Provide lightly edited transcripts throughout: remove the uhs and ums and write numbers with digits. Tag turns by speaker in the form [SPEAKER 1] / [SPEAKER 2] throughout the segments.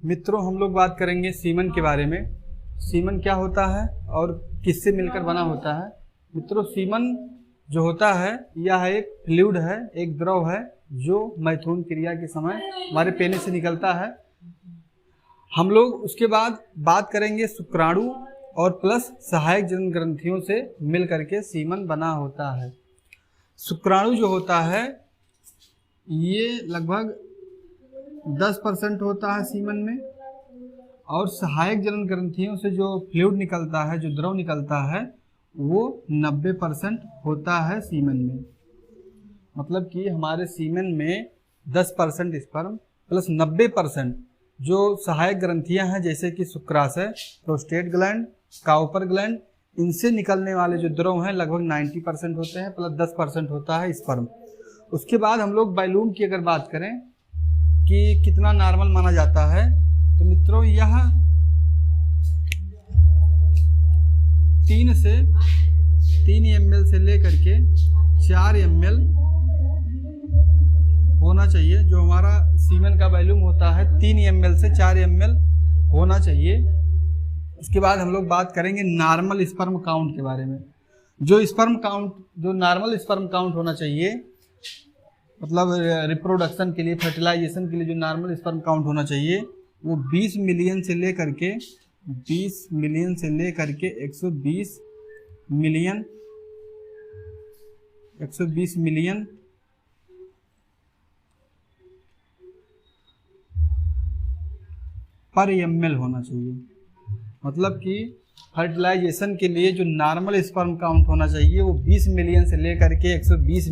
[SPEAKER 1] मित्रों, हम लोग बात करेंगे सीमन के बारे में। सीमन क्या होता है और किससे मिलकर बना होता है। मित्रों, सीमन जो होता है यह एक फ्लूइड है, एक द्रव है जो मैथुन क्रिया के समय हमारे पेने से निकलता है। हम लोग उसके बाद बात करेंगे शुक्राणु और प्लस सहायक जनन ग्रंथियों से मिल करके सीमन बना होता है। शुक्राणु जो होता है ये लगभग 10% होता है सीमन में, और सहायक जनन ग्रंथियों से जो फ्लूइड निकलता है, जो द्रव निकलता है, वो 90% होता है सीमन में। मतलब कि हमारे सीमन में 10% स्पर्म प्लस 90% जो सहायक ग्रंथियां हैं, जैसे कि शुक्राशय, प्रोस्टेट ग्लैंड, काउपर ग्लैंड, इनसे निकलने वाले जो द्रव हैं लगभग 90% होते हैं, प्लस 10% होता है स्पर्म। उसके बाद हम लोग बाइलूम की अगर बात करें कि कितना नॉर्मल माना जाता है, तो मित्रों यह 3 ml से लेकर के 4 ml होना चाहिए। जो हमारा सीमन का वॉल्यूम होता है 3 ml से 4 ml होना चाहिए। उसके बाद हम लोग बात करेंगे नॉर्मल स्पर्म काउंट के बारे में। जो नॉर्मल स्पर्म काउंट होना चाहिए, मतलब रिप्रोडक्शन के लिए, फर्टिलाइजेशन के लिए जो नॉर्मल स्पर्म काउंट होना चाहिए, वो 20 मिलियन से लेकर के 120 मिलियन पर ml होना चाहिए। मतलब कि फर्टिलाइजेशन के लिए जो नॉर्मल स्पर्म काउंट होना चाहिए वो 20 मिलियन से लेकर के 120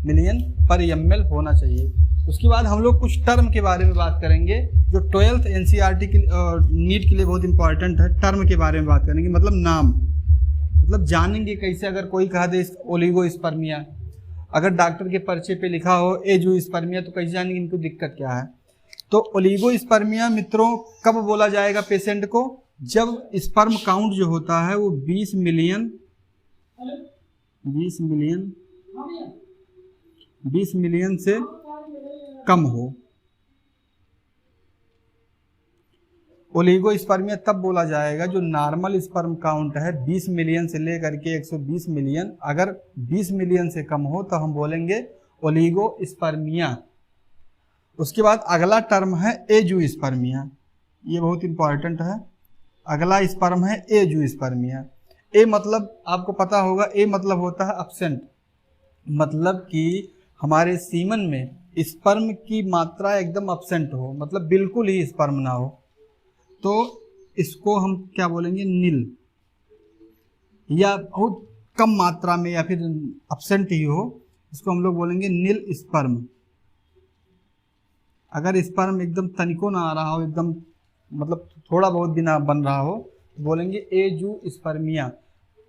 [SPEAKER 1] मिलियन पर ml होना चाहिए। उसके बाद हम लोग कुछ टर्म के बारे में बात करेंगे जो 12th NCERT के नीट के लिए बहुत इंपॉर्टेंट है। टर्म के बारे में बात करेंगे, मतलब नाम, मतलब जानेंगे कैसे। अगर कोई कहा दे ओलिगोस्पर्मिया, अगर डॉक्टर के पर्चे पे लिखा हो एजुस्पर्मिया, तो कैसे जानेंगे इनको दिक्कत क्या है। तो ओलिगोस्पर्मिया मित्रों कब बोला जाएगा पेशेंट को, जब स्पर्म काउंट जो होता है वो 20 मिलियन से कम हो। ओलिगोस्पर्मिया तब बोला जाएगा जो नॉर्मल स्पर्म काउंट है 20 मिलियन से लेकर के 120 मिलियन, अगर 20 मिलियन से कम हो तो हम बोलेंगे ओलिगोस्पर्मिया। उसके बाद अगला टर्म है एजुस्पर्मिया, ये बहुत इंपॉर्टेंट है। अगला स्पर्म है एजुस्पर्मिया। ए मतलब आपको पता होगा, ए मतलब होता है अब्सेंट, मतलब कि हमारे सीमन में स्पर्म की मात्रा एकदम अब्सेंट हो, मतलब बिल्कुल ही स्पर्म ना हो, तो इसको हम क्या बोलेंगे, नील, या बहुत कम मात्रा में या फिर अब्सेंट ही हो, इसको हम लोग बोलेंगे नील स्पर्म। अगर स्पर्म एकदम तनिको ना आ रहा हो, एकदम मतलब थोड़ा बहुत भी ना बन रहा हो, तो बोलेंगे एजुस्पर्मिया।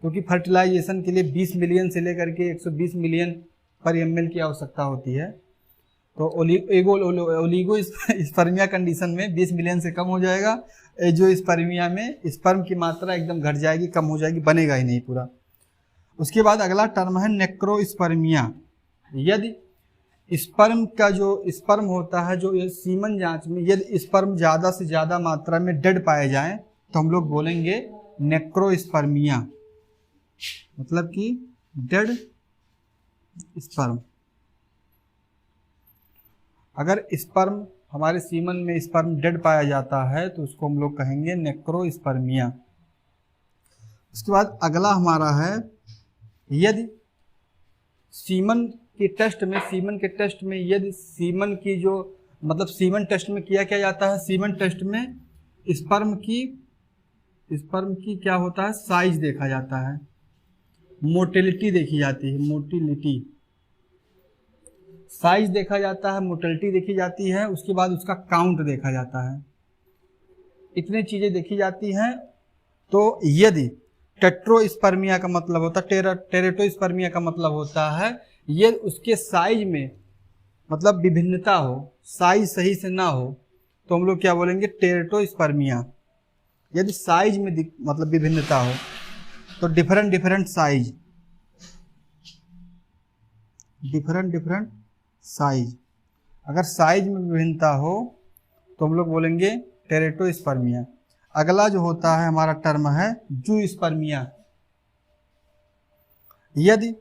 [SPEAKER 1] क्योंकि फर्टिलाइजेशन के लिए 20 मिलियन से लेकर के 120 मिलियन पर ml की आवश्यकता होती है। तो ओलिगोस्पर्मिया कंडीशन में 20 मिलियन से कम हो जाएगा, एजुस्पर्मिया में स्पर्म की मात्रा एकदम घट जाएगी, कम हो जाएगी, बनेगा ही नहीं पूरा। उसके बाद अगला टर्म है नेक्रोस्पर्मिया। यदि स्पर्म का जो स्पर्म होता है, जो सीमन जांच में यदि स्पर्म ज़्यादा से ज़्यादा मात्रा में डेड पाए जाएं, तो हम लोग बोलेंगे नेक्रोस्पर्मिया, मतलब कि डेड स्पर्म। अगर स्पर्म हमारे सीमन में स्पर्म डेड पाया जाता है तो उसको हम लोग कहेंगे नेक्रोस्पर्मिया। उसके बाद अगला हमारा है, यदि सीमन के टेस्ट में यदि सीमन की जो, मतलब सीमन टेस्ट में किया क्या जाता है, सीमन टेस्ट में स्पर्म की क्या होता है, साइज देखा जाता है, मोटिलिटी देखी जाती है, मोटिलिटी, साइज देखा जाता है, मोटिलिटी देखी जाती है। उसके बाद उसका काउंट देखा जाता है, इतनी चीजें देखी जाती हैं। तो यदि टेट्रोस्पर्मिया का मतलब होता है, टेरेटोस्पर्मिया का मतलब होता है ये उसके साइज में मतलब विभिन्नता हो, साइज सही से ना हो, तो हम लोग क्या बोलेंगे, टेरेटोस्पर्मिया। यदि साइज में मतलब विभिन्नता हो, तो डिफरेंट साइज, अगर साइज में विभिन्नता हो तो हम लोग बोलेंगे टेरेटोस्पर्मिया। अगला जो होता है हमारा टर्म है जूस्पर्मिया। यदि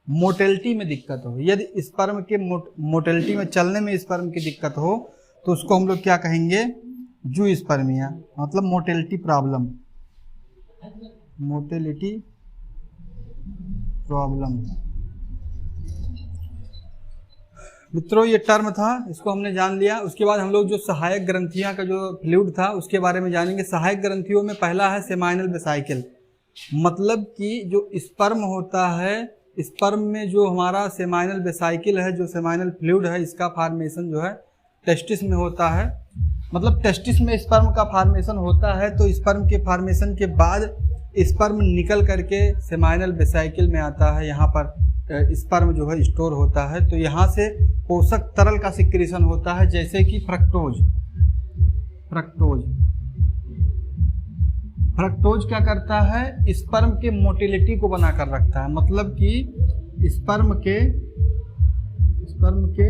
[SPEAKER 1] मोटेलिटी में दिक्कत हो, यदि स्पर्म के मोटेलिटी में, चलने में स्पर्म की दिक्कत हो, तो उसको हम लोग क्या कहेंगे, जूस्पर्मिया, मतलब मोटेलिटी प्रॉब्लम, मोटेलिटी प्रॉब्लम। मित्रों ये टर्म था, इसको हमने जान लिया। उसके बाद हम लोग जो सहायक ग्रंथियां का जो फ्लूइड था उसके बारे में जानेंगे। सहायक ग्रंथियों में पहला है सेमाइनल वेसाइकिल, मतलब कि जो स्पर्म होता है, स्पर्म में जो हमारा सेमाइनल वेसाइकिल है, जो सेमाइनल फ्लूइड है, इसका फॉर्मेशन जो है टेस्टिस में होता है। मतलब टेस्टिस में स्पर्म का फॉर्मेशन होता है, तो स्पर्म के फॉर्मेशन के बाद स्पर्म निकल करके सेमाइनल वेसाइकिल में आता है। यहाँ पर स्पर्म जो है स्टोर होता है, तो यहाँ से पोषक तरल का सिक्रीशन होता है, जैसे कि फ्रक्टोज। फ्रक्टोज क्या करता है, स्पर्म के मोटिलिटी को बनाकर रखता है, मतलब कि स्पर्म के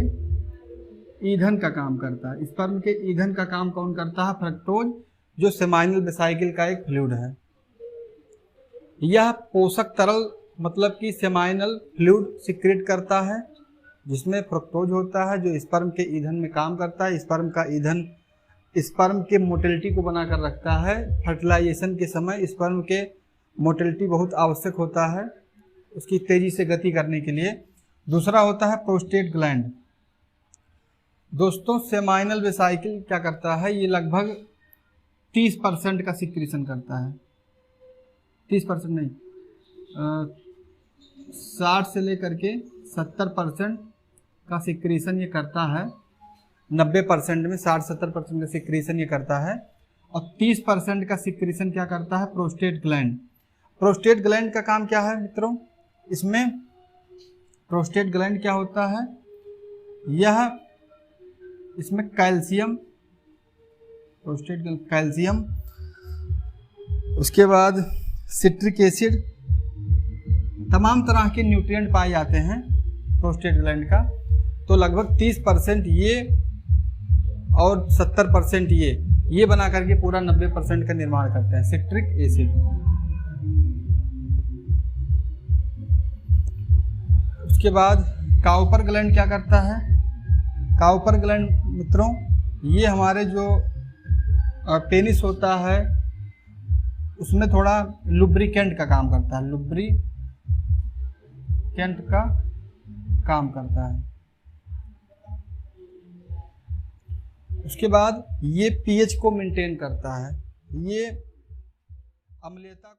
[SPEAKER 1] ईंधन का काम करता है। स्पर्म के ईंधन का काम कौन करता है, फ्रक्टोज, जो सेमाइनल वेसाइकिल का एक फ्लूइड है। यह पोषक तरल मतलब कि सेमाइनल फ्लूइड सिक्रेट करता है, जिसमें फ्रक्टोज होता है, जो स्पर्म के ईंधन में काम करता है। स्पर्म का ईंधन स्पर्म के मोटिलिटी को बनाकर रखता है। फर्टिलाइजेशन के समय स्पर्म के मोटिलिटी बहुत आवश्यक होता है उसकी तेजी से गति करने के लिए। दूसरा होता है प्रोस्टेट ग्लैंड। दोस्तों सेमाइनल वेसाइकिल क्या करता है, ये लगभग 30% का सिक्रीशन करता है। 30% नहीं, 60 से लेकर के 70% का सिक्रीशन ये करता है। 90% में 60-70% का सिक्रीशन ये करता है। और 30% का सिक्रीशन क्या करता है, प्रोस्टेट ग्लैंड। प्रोस्टेट ग्लैंड का काम क्या है मित्रों, इसमें प्रोस्टेट ग्लैंड क्या होता है, यह इसमें कैल्शियम, प्रोस्टेट कैल्शियम, उसके बाद सिट्रिक एसिड, तमाम तरह के न्यूट्रिएंट पाए जाते हैं प्रोस्टेट ग्लैंड का। तो लगभग 30% ये और 70% ये बना करके पूरा 90% का निर्माण करते हैं, सिट्रिक एसिड। उसके बाद काउपर ग्लैंड क्या करता है, काउपर ग्लैंड मित्रों ये हमारे जो पेनिस होता है उसमें थोड़ा लुब्रिकेंट का काम करता है, लुब्रिकेंट का काम करता है। उसके बाद ये पीएच को मेंटेन करता है, ये अम्लीयता को